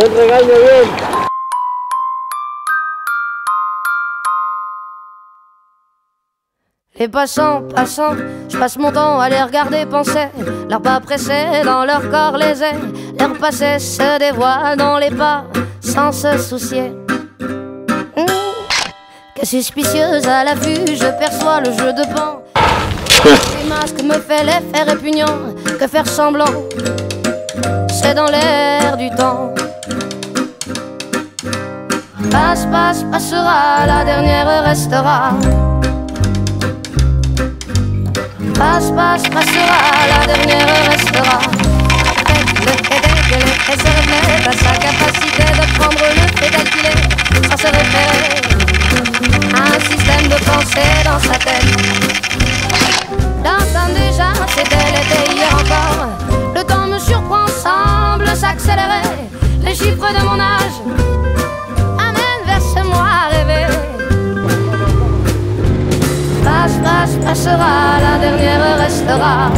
Regarde bien. Les passants, passants, je passe mon temps à les regarder penser. Leurs pas pressés dans leur corps les ailes. L'air passé se dévoile dans les pas sans se soucier. Que suspicieuse à la vue, je perçois le jeu de pan. Les masques me fait l'effet répugnant. Que faire semblant, c'est dans l'air du temps. Passe, passe, passera, la dernière restera. Passe, passe, passera, la dernière restera. Le fait qu'elle se reflète à sa capacité de prendre le fait tel qu'il est, sans se référer à un système de pensée dans sa tête. L'entendre déjà, c'était l'été hier encore. Le temps me surprend, semble s'accélérer. Les chiffres de mon âge amènent vers ce moi rêvé. Passe, passe, passera, la dernière restera.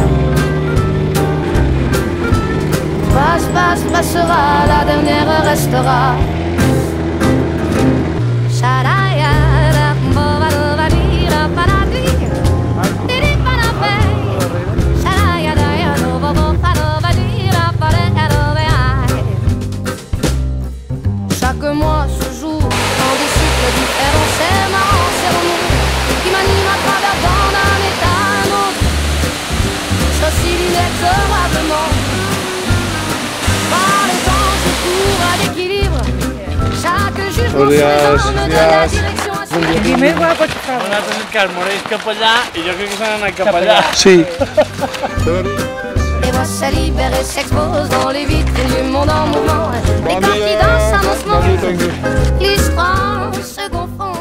Passe, passe, passera, la dernière restera. Chaque mois se joue dans des cycles différents. C'est marrant, c'est l'amour qui m'anime à travers d'un état à un autre. S'oscille inexorablement. Par les temps, je cours à l'équilibre. Chaque jugement me donne la direction à suivre. Dime guapo, xaval. Una cosa és que els morells cap allà i jo crec que s'han anat cap allà. Sí. Les voix se libèrent et s'exposent dans les vitrines du monde en mouvement. Les corps qui dansent en osmose. L'histoire se confond.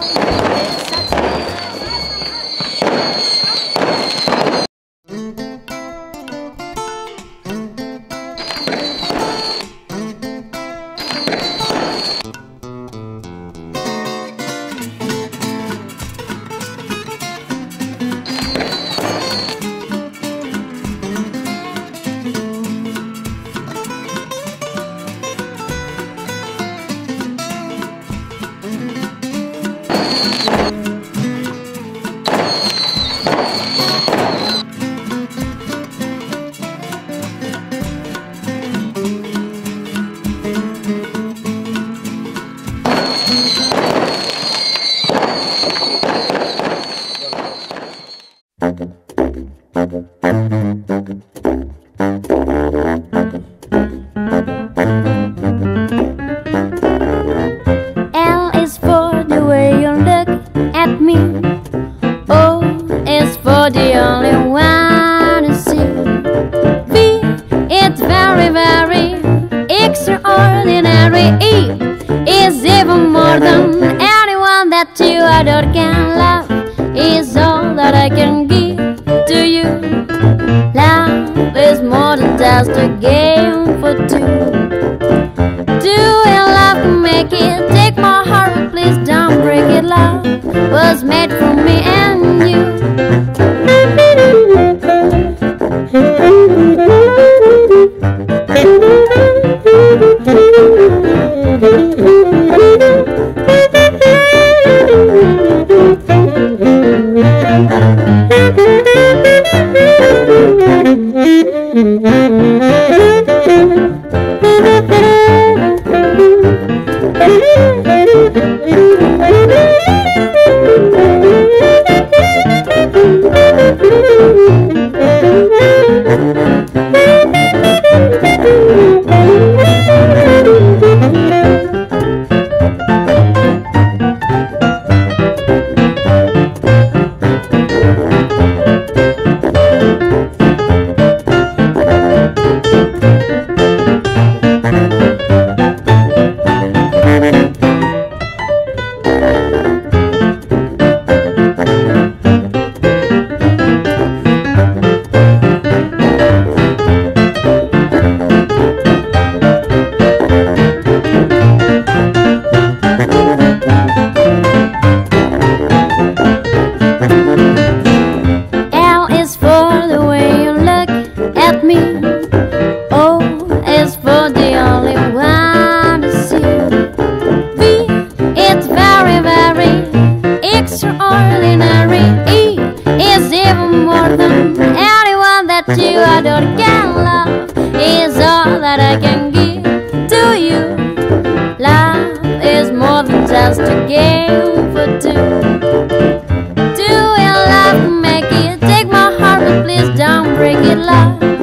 L is for the way you look at me. O is for the only one to see. V, it's very, very extraordinary. E is even more than anyone that you adore can love. Is all that I can give to you. Love is more than just a game for two. Do it, love can make it. Take my heart, but please don't break it. Love was made for me and you. can love is all that I can give to you. Love is more than just a game for two. Do you love to make it? Take my heart, but please don't break it, love.